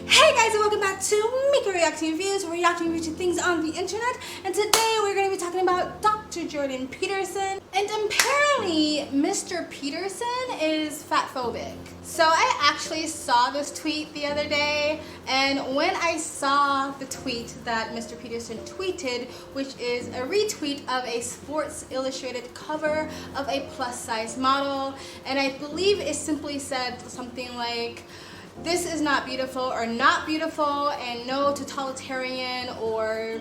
Hey guys, and welcome back to Mika Reacting Reviews, where we're reacting to things on the internet. And today we're going to be talking about Dr. Jordan Peterson. And apparently, Mr. Peterson is fatphobic. So I actually saw this tweet the other day, and when I saw the tweet that Mr. Peterson tweeted, which is a retweet of a Sports Illustrated cover of a plus-size model, and I believe it simply said something like, "This is not beautiful," or "not beautiful," and "no totalitarian or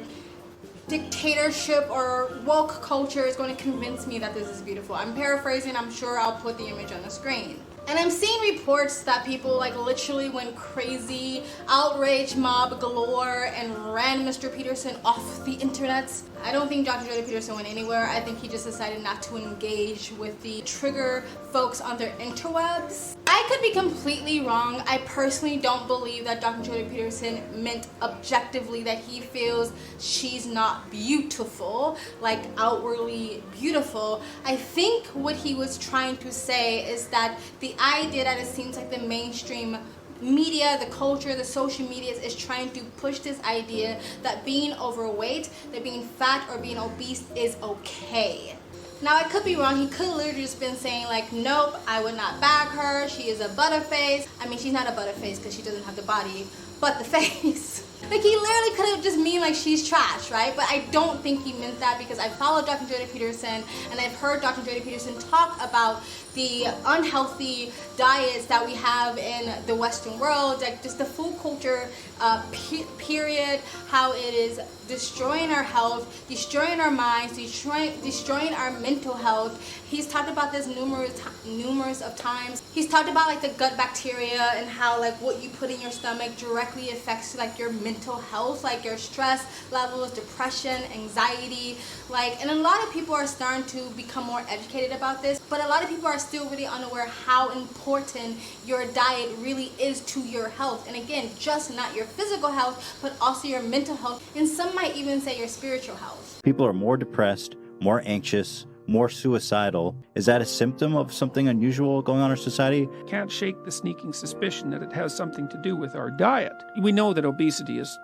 dictatorship or woke culture is going to convince me that this is beautiful." I'm paraphrasing, I'm sure I'll put the image on the screen. And I'm seeing reports that people literally went crazy, outrage mob galore, and ran Mr. Peterson off the internet. I don't think Dr. Jordan Peterson went anywhere. I think he just decided not to engage with the trigger folks on their interwebs. I could be completely wrong. I personally don't believe that Dr. Jordan Peterson meant objectively that he feels she's not beautiful, like outwardly beautiful. I think what he was trying to say is that the idea that it seems like the mainstream media, the culture, the social media is trying to push this idea that being overweight, that being fat or being obese is okay. Now, I could be wrong. He could literally just been saying nope, I would not bag her. She is a butterface. I mean, she's not a butterface because she doesn't have the body, but the face. He literally could have just mean she's trash, right? But I don't think he meant that, because I follow Dr. Jordan Peterson and I've heard Dr. Jordan Peterson talk about the unhealthy diets that we have in the Western world, just the food culture period, how it is destroying our health, destroying our minds, destroying our mental health. He's talked about this numerous of times. He's talked about the gut bacteria and how what you put in your stomach directly affects your mental health, your stress levels, depression, anxiety, and a lot of people are starting to become more educated about this, but a lot of people are still really unaware how important your diet really is to your health. And again, just not your physical health, but also your mental health, and some might even say your spiritual health. People are more depressed, more anxious, more suicidal. Is that a symptom of something unusual going on in our society? Can't shake the sneaking suspicion that it has something to do with our diet. We know that obesity is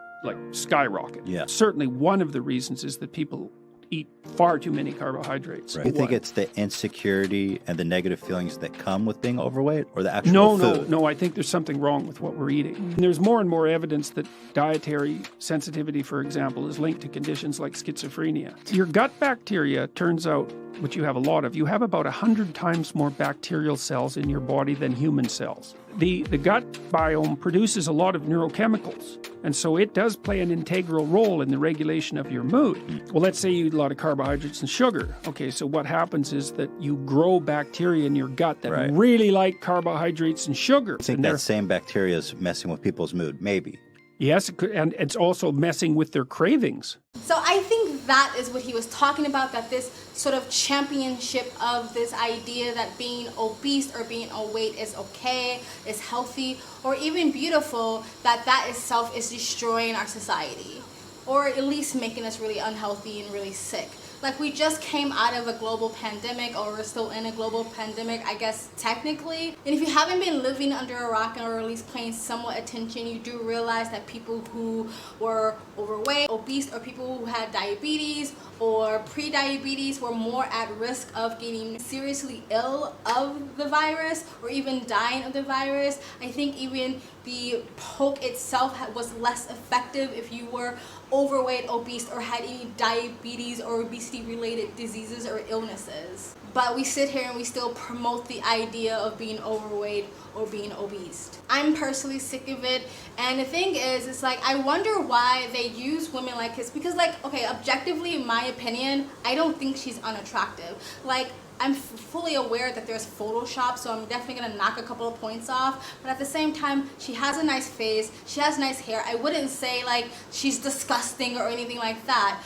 skyrocket. Yeah. Certainly one of the reasons is that people eat far too many carbohydrates. Right. You think it's the insecurity and the negative feelings that come with being overweight, or the actual food? No, I think there's something wrong with what we're eating. And there's more and more evidence that dietary sensitivity, for example, is linked to conditions like schizophrenia. Your gut bacteria, turns out, which you have a lot of, you have about 100 times more bacterial cells in your body than human cells. The gut biome produces a lot of neurochemicals, and so it does play an integral role in the regulation of your mood. Well, let's say you eat a lot of carbohydrates and sugar. Okay, so what happens is that you grow bacteria in your gut that really like carbohydrates and sugar. I think that same bacteria is messing with people's mood, maybe. Yes, and it's also messing with their cravings. So I think that is what he was talking about, that this sort of championship of this idea that being obese or being overweight is okay, is healthy, or even beautiful, that itself is destroying our society, or at least making us really unhealthy and really sick. We just came out of a global pandemic, or we're still in a global pandemic, I guess, technically. And if you haven't been living under a rock, or at least paying somewhat attention, you do realize that people who were overweight, obese, or people who had diabetes or pre-diabetes were more at risk of getting seriously ill of the virus, or even dying of the virus. I think even the poke itself was less effective if you were overweight, obese, or had any diabetes or obesity related diseases or illnesses. But we sit here and we still promote the idea of being overweight or being obese. I'm personally sick of it, and the thing is, it's I wonder why they use women like this, because okay, objectively, in my opinion, I don't think she's unattractive. I'm fully aware that there's Photoshop, so I'm definitely gonna knock a couple of points off, but at the same time, she has a nice face, she has nice hair. I wouldn't say she's disgusting or anything like that,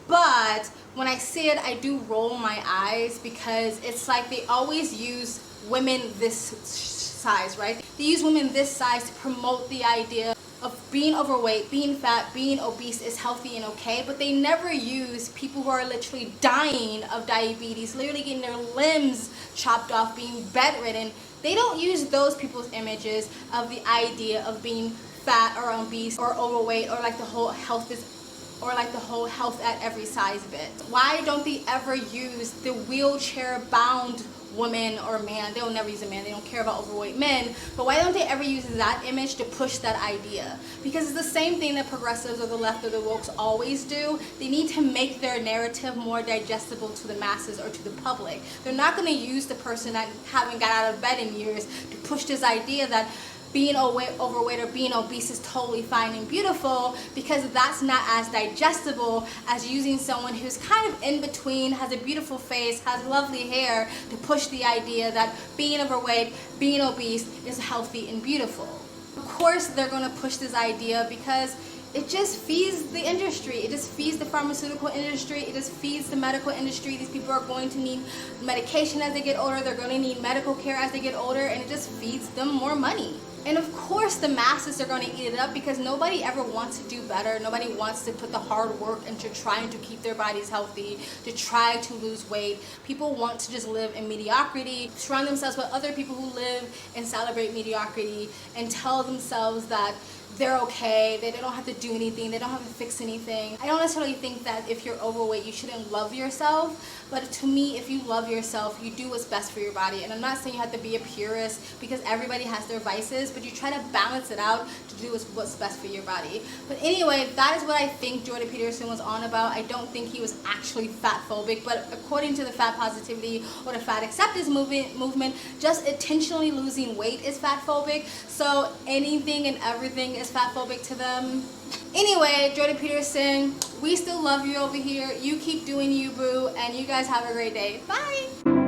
but when I see it, I do roll my eyes, because it's they always use women this size, right? They use women this size to promote the idea of being overweight, being fat, being obese is healthy and okay, but they never use people who are literally dying of diabetes, literally getting their limbs chopped off, being bedridden. They don't use those people's images of the idea of being fat or obese or overweight, or like the whole health at every size bit. Why don't they ever use the wheelchair bound woman or man? They will never use a man, they don't care about overweight men, but why don't they ever use that image to push that idea? Because it's the same thing that progressives or the left or the wokes always do. They need to make their narrative more digestible to the masses or to the public. They're not going to use the person that haven't got out of bed in years to push this idea that being overweight or being obese is totally fine and beautiful, because that's not as digestible as using someone who's kind of in between, has a beautiful face, has lovely hair, to push the idea that being overweight, being obese is healthy and beautiful. Of course they're going to push this idea because it just feeds the industry. It just feeds the pharmaceutical industry. It just feeds the medical industry. These people are going to need medication as they get older. They're going to need medical care as they get older, and it just feeds them more money. And of course the masses are going to eat it up, because nobody ever wants to do better. Nobody wants to put the hard work into trying to keep their bodies healthy, to try to lose weight. People want to just live in mediocrity, surround themselves with other people who live and celebrate mediocrity, and tell themselves that they're okay, they don't have to do anything, they don't have to fix anything. I don't necessarily think that if you're overweight you shouldn't love yourself, but to me, if you love yourself, you do what's best for your body. And I'm not saying you have to be a purist, because everybody has their vices, but you try to balance it out to do what's best for your body. But anyway, that is what I think Jordan Peterson was on about. I don't think he was actually fat phobic, but according to the fat positivity or the fat acceptance movement, just intentionally losing weight is fat phobic. So anything and everything is fat phobic to them. Anyway, Jordan Peterson, we still love you over here. You keep doing you, boo, and you guys have a great day. Bye!